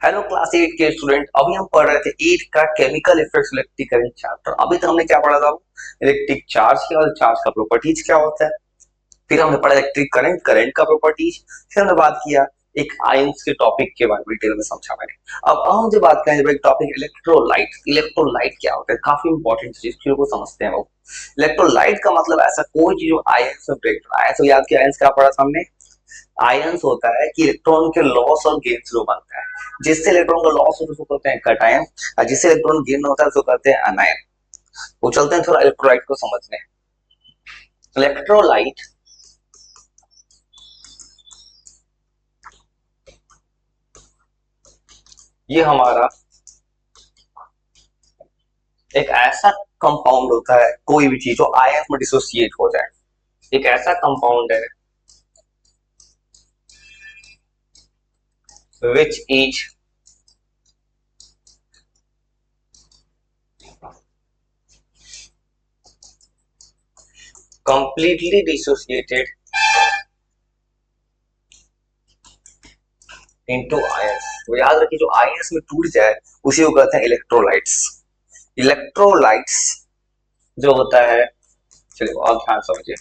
Hello class 8 के student. अभी हम पढ़ रहे थे 8 का chemical effects electric current chapter. अभी तक हमने क्या पढ़ा था? इलेक्ट्रिक चार्ज की और चार्ज का प्रॉपर्टीज क्या होता है। फिर हमने पढ़ा इलेक्ट्रिक करंट, करंट का प्रॉपर्टीज। फिर हमने बात किया एक आयंस के टॉपिक के बारे में डिटेल में समझा मैंने। अब हम जो बात करेंगे एक टॉपिक इलेक्ट्रोलाइट। इलेक्ट्रोलाइट क्या होता है? काफी इंपॉर्टेंट चीज को समझते हैं लोग। इलेक्ट्रोलाइट का मतलब ऐसा कोई चीज जो आयंस में ब्रेक, आयंस याद किया, आयंस क्या पढ़ा हमने? आयंस होता है कि इलेक्ट्रॉन के लॉस और गेन से जो बनता है। जिससे इलेक्ट्रॉन का लॉस होता है उसको कहते हैं कटायन, और जिससे इलेक्ट्रॉन गेन होता है उसको कहते हैं अनायन। वो चलते हैं थोड़ा इलेक्ट्रोलाइट को समझने। इलेक्ट्रोलाइट ये हमारा एक ऐसा कंपाउंड होता है, कोई भी चीज जो आयंस में डिसोसिएट हो जाए, एक ऐसा कंपाउंड है which is completely dissociated into ions। तो याद रखिए जो आयंस में टूट जाए उसी को कहते हैं इलेक्ट्रोलाइट्स। इलेक्ट्रोलाइट्स जो होता है, चलिए और ध्यान समझिए।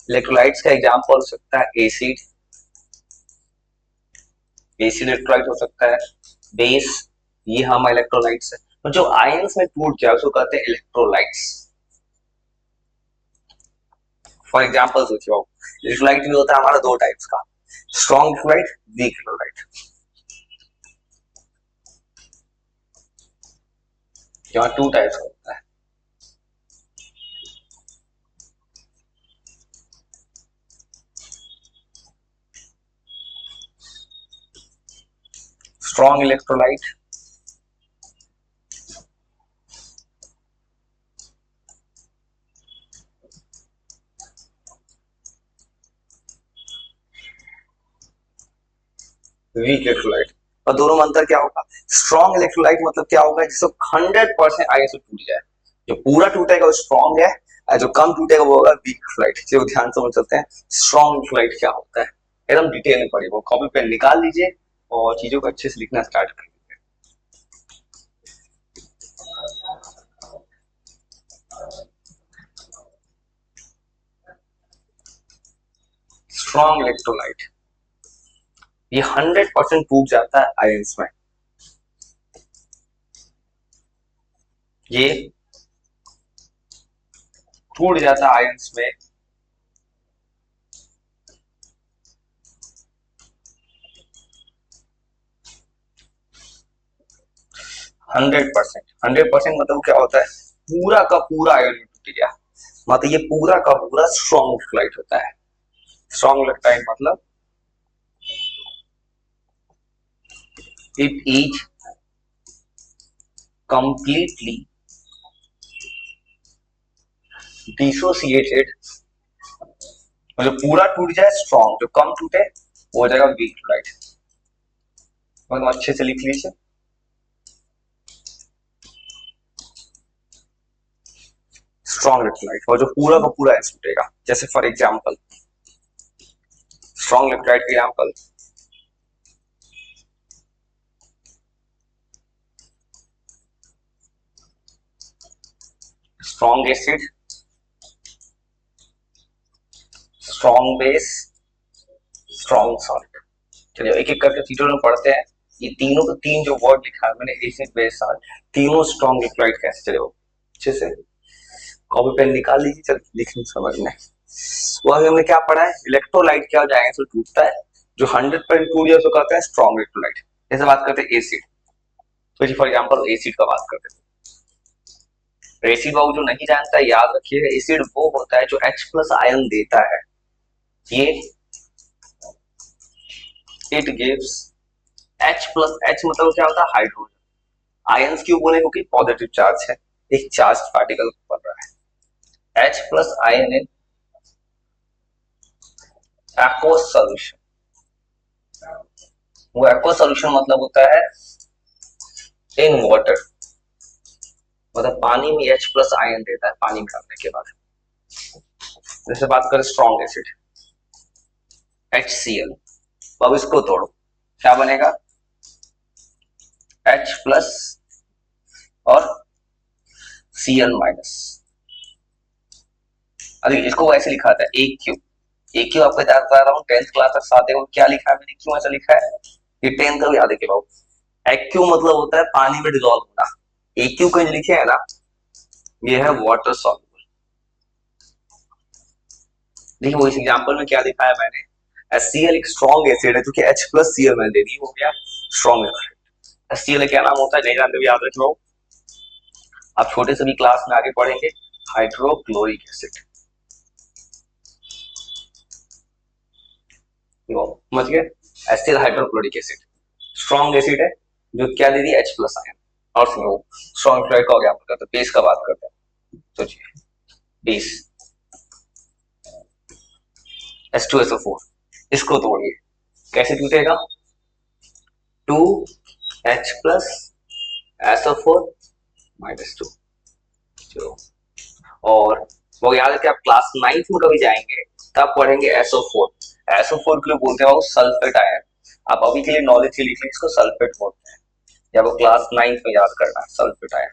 इलेक्ट्रोलाइट्स का एग्जांपल हो सकता है एसिड, एसिड इलेक्ट्रोलाइट हो सकता है, बेस, ये हम इलेक्ट्रोलाइट्स है। तो जो आयंस में टूट जाए उसको कहते हैं इलेक्ट्रोलाइट्स। फॉर एग्जांपल सोचिए आप, इलेक्ट्रोलाइट भी होता है हमारा दो टाइप्स का, स्ट्रॉन्ग इलेक्ट्रोलाइट, वीक इलेक्ट्रोलाइट। यहाँ टू टाइप्स का होता है। Strong electrolyte, weak electrolyte. और दोनों में अंतर क्या होगा? स्ट्रॉन्ग इलेक्ट्रोलाइट मतलब क्या होगा? जिसको 100% आयंस में टूट जाए। जो पूरा टूटेगा वो स्ट्रॉन्ग है, और जो कम टूटेगा वो होगा वीक इलेक्ट्रोलाइट। चलिए ध्यान से समझ सकते हैं स्ट्रॉन्ग इलेक्ट्रोलाइट क्या होता है। एकदम डिटेल में पढ़िए, वो कॉपी पेन निकाल लीजिए और चीजों को अच्छे से लिखना स्टार्ट कर। स्ट्रॉन्ग इलेक्ट्रोलाइट ये 100% टूट जाता है आयंस में। ये टूट जाता है आयंस में 100%। 100% मतलब क्या होता है? पूरा का पूरा आयन में टूट गया, मतलब ये पूरा का पूरा स्ट्रॉन्ग इलेक्ट्रोलाइट होता है। स्ट्रॉन्ग इलेक्ट्रोलाइट मतलब इट इज कंप्लीटली डिसोसिएटेड। मतलब पूरा टूट जाए स्ट्रॉन्ग, जो कम टूटे वो हो जाएगा वीक इलेक्ट्रोलाइट। मतलब अच्छे से लिख लीजिए स्ट्रॉन्ग इलेक्ट्रोलाइट, और जो पूरा का पूरा टूटेगा। जैसे फॉर एग्जांपल स्ट्रॉन्ग इलेक्ट्रोलाइट का example strong acid, strong base, strong salt. चलिए एक एक करके चीजों में पढ़ते हैं। ये तीनों के तीन जो वर्ड लिखा है मैंने, एसिड बेस सॉल्ट, तीनों स्ट्रॉन्ग इलेक्ट्रोलाइट कैसे, चलिए अच्छे से कॉपी पेन निकाल लीजिए। चल लिखने समझने वो अभी हमने क्या पढ़ा है, इलेक्ट्रोलाइट क्या हो जाएगा तो टूटता है। जो 100% टूट गया उसको कहते हैं स्ट्रॉन्ग इलेक्ट्रोलाइट। जैसे बात करते हैं एसिड, तो फॉर एग्जांपल एसिड का बात करते हैं। एसिड बाबू जो नहीं जानता है याद रखिएगा, एसिड वो होता है जो H प्लस आयन देता है। ये it gives H plus, H मतलब क्या होता है? हाइड्रोजन। आयंस क्यों बोले? क्योंकि पॉजिटिव चार्ज है, एक चार्ज पार्टिकल बन रहा है। H प्लस आयन इन aqueous solution। वो aqueous solution मतलब होता है इन वाटर, मतलब पानी में H प्लस आयन देता है पानी में डालने के बाद। जैसे बात करें स्ट्रॉन्ग एसिड HCl, अब इसको तोड़ो क्या बनेगा? H प्लस और Cl माइनस। अभी इसको वैसे लिखा था ए क्यू। ए क्यू आपको याद करा रहा हूँ, 10th क्लास तक साथ में क्या लिखा है मैंने, क्यों ऐसा लिखा है, ये 10th का भी याद है कि एक्यू मतलब होता है पानी में डिजोल्व होना। एक्यू को लिखे है ना, ये है वाटर सॉल्युबल। देखिए वो इस एग्जांपल में क्या दिखाया मैंने, HCl एक स्ट्रॉन्ग एसिड है, जो कि H प्लस Cl मैंने दे दी, हो गया स्ट्रॉन्ग एसिड। HCl क्या नाम होता है, नहीं जानते भी याद रखो, आप छोटे से भी क्लास में आगे पढ़ेंगे, हाइड्रोक्लोरिक एसिड। समझ गए, HCl hydrochloric acid strong acid है, जो क्या दे दी, H प्लस आयन। और सुनो स्ट्रॉन्ग फ्लोराइड का हो गया, आपका तो बेस का बात करते हैं। सोचिए बेस H2SO4, इसको तोड़िए, कैसे टूटेगा, 2H प्लस SO4 माइनस 2। चलो, और वो याद है कि आप क्लास 9th में कभी जाएंगे तब पढ़ेंगे SO4। SO4 के लिए बोलते हैं वो सल्फेट आयन। आप अभी के लिए नॉलेज के लिख लें, इसको सल्फेट बोलते हैं, या वो क्लास 9th में याद करना है, सल्फेट आयन।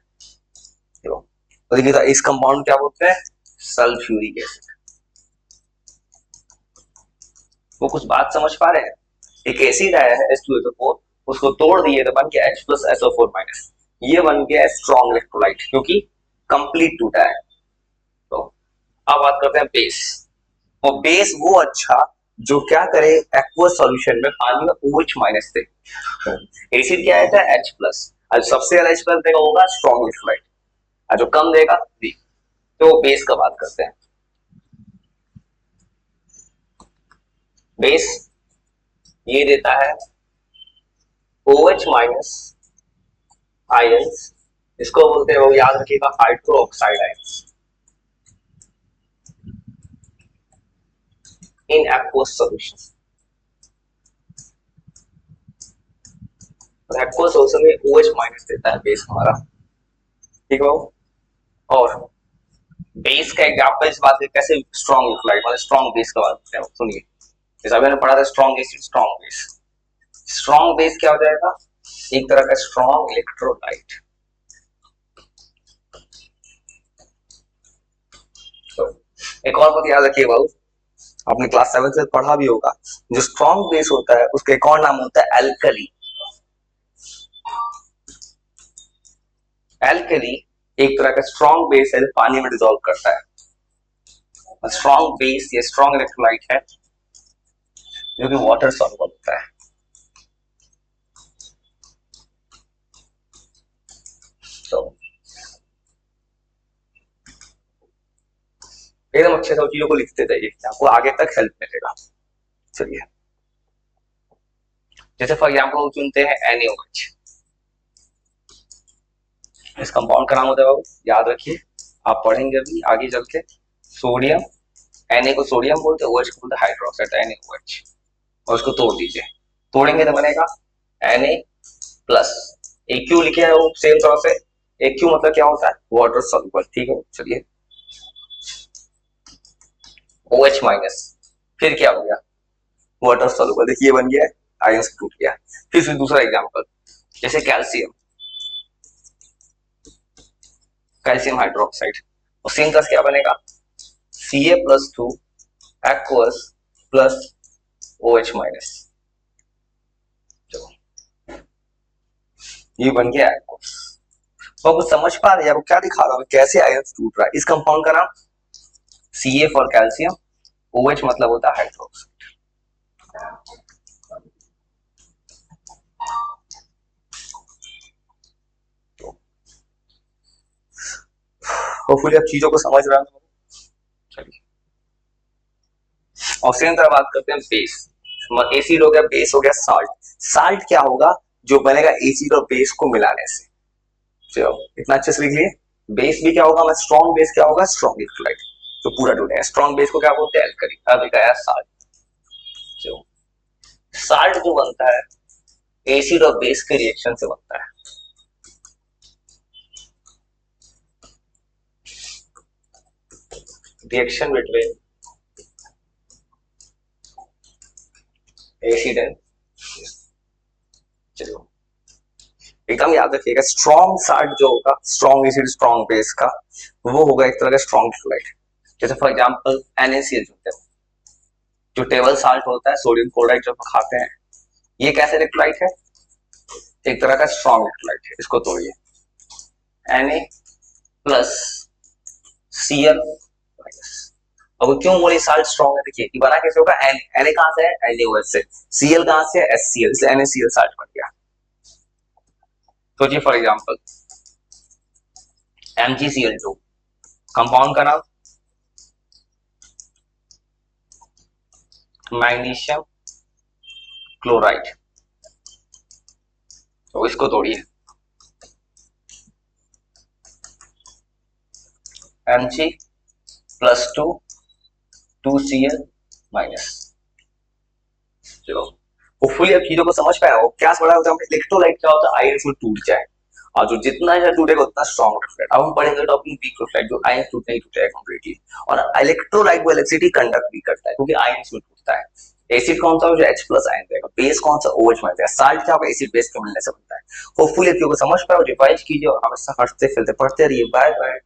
तो देखिए इस कंपाउंड क्या बोलते हैं, सल्फ्यूरिक एसिड। वो कुछ बात समझ पा रहे हैं, एक एसिड आया है H2SO4, उसको तोड़ दिए तो बन गया H प्लस SO4 माइनस, ये बन गया स्ट्रॉन्ग इलेक्ट्रोलाइट, क्योंकि कंप्लीट टूटा है। तो अब बात करते हैं बेस। और बेस वो अच्छा जो क्या करे, एक्वस सॉल्यूशन में पानी में OH माइनस दे। एसिड क्या है, H प्लस, अब सबसे ज्यादा H प्लस देगा होगा स्ट्रॉन्ग इलेक्ट्रोलाइट, और जो कम देगा वीक। तो बेस का बात करते हैं। बेस ये देता है OH माइनस आयंस, इसको बोलते हैं, वो याद रखिएगा, hydro oxide ions in aqueous solution. Aqueous solution में OH माइनस देता है बेस हमारा, ठीक है। और बेस का एग्जांपल इस बात कैसे, स्ट्रॉन्ग इलेक्ट्रोलाइट मतलब स्ट्रॉन्ग बेस का बात करते हैं। सुनिए जैसा मैंने पढ़ा था, strong acid strong base. Strong base क्या हो जाएगा, एक तरह का स्ट्रॉन्ग इलेक्ट्रोलाइट। तो एक और बात याद रखिए बाबू, आपने क्लास 7 से पढ़ा भी होगा, जो स्ट्रॉन्ग बेस होता है उसका एक और नाम होता है एल्कली। एल्कली एक तरह का स्ट्रॉन्ग बेस है जो पानी में डिसॉल्व करता है। स्ट्रॉन्ग बेस या स्ट्रॉन्ग इलेक्ट्रोलाइट है जो कि वाटर सॉल्युबल होता है। तो एकदम अच्छे से चीजों को लिखते जाइए, आपको आगे तक हेल्प मिलेगा। चलिए जैसे फॉर एग्जाम्पल चुनते हैं NaOH, इस कंपाउंड का नाम होता है बाबू, याद रखिए, आप पढ़ेंगे अभी आगे चल के। सोडियम, Na को सोडियम बोलते हैं, OH को बोलते हैं हाइड्रोक्साइड, NaOH। और उसको तोड़ दीजिए, तोड़ेंगे तो बनेगा Na प्लस, AQ लिखे है वो सेम तरह से, AQ मतलब क्या होता है, वाटर सॉल्युबल, ठीक है। चलिए OH माइनस, फिर क्या हो गया, वाटर सॉल्युबल, देखिए बन गया, आयंस टूट गया। फिर दूसरा एग्जांपल, जैसे कैल्शियम, कैल्शियम हाइड्रोक्साइड, और सेम तरह क्या बनेगा, Ca plus 2 aqueous plus OH minus, ये बन गया एक्वस। तो आपको समझ पा रहे हैं, आपको क्या दिखा रहा हूं, कैसे आयंस टूट रहा है। इस कंपाउंड का नाम Ca फॉर कैल्शियम, OH मतलब होता है हाइड्रोक्साइड। होपफुली आप चीजों को समझ रहे हैं। चलिए और सेम तरह बात करते हैं बेस। एसिड हो गया, बेस हो गया, साल्ट। साल्ट क्या होगा, जो बनेगा एसिड और बेस को मिलाने से। चलो इतना अच्छे से लिख लिए। बेस भी क्या होगा, स्ट्रॉन्ग बेस क्या होगा, स्ट्रॉन्ग इलेक्ट्रोलाइट जो पूरा टूटे। स्ट्रॉन्ग बेस को क्या बोलते हैं, एल्कली। अब गया साल्ट। जो साल्ट जो बनता है एसिड और बेस के रिएक्शन से बनता है। रिएक्शन बिटवीन एसिड एंड, चलो एकदम याद रखिएगा, स्ट्रॉन्ग साल्ट जो होगा, स्ट्रॉन्ग एसिड स्ट्रॉन्ग बेस का, वो होगा एक तरह का स्ट्रॉन्ग इलेक्ट्रोलाइट। जैसे फॉर एग्जांपल NaCl जो टेबल साल्ट होता है, सोडियम क्लोराइड जो हम खाते हैं, ये कैसे इलेक्ट्रोलाइट है, एक तरह का स्ट्रॉन्ग इलेक्ट्रोलाइट है। इसको तोड़िए, Na प्लस Cl माइनस। अब क्यों बोले साल्ट स्ट्रॉन्ग है, देखिए कि बना कैसे होगा, Na कहां से है, NaOH से, Cl कहां से है, HCl, इसलिए NaCl साल्ट बन गया। सोचिए फॉर एग्जांपल MgCl2 कंपाउंड का नाम, मैग्नीशियम क्लोराइड। तो इसको तोड़िए, Mg प्लस 2Cl माइनस। चलो होपफुली अब चीजों को समझ पाया हो। क्या पढ़ा होता है हमने, इलेक्ट्रोलाइट क्या होता है, आयन में टूट जाए, और जो जितना है टूटेगा उतना स्ट्रॉन्ग इलेक्ट्रोलाइट। अब हम पढ़ेंगे टॉपिक वीक इलेक्ट्रोलाइट, जो आयन टूट नहीं टूटेगा कंप्लीटली, और इलेक्ट्रोलाइट वो इलेक्ट्रिसिटी कंडक्ट भी करता है क्योंकि आयन में टूटता है। एसिड कौन सा, जो H प्लस आयन देगा, बेस कौन सा, OH में देगा। साल्ट क्या होगा, एसिड बेस के मिलने से बनता है। होपफुली चीजों को समझ पाओ, रिवाइज कीजिए और हमेशा हंसते खेलते पढ़ते रहिए। Bye bye.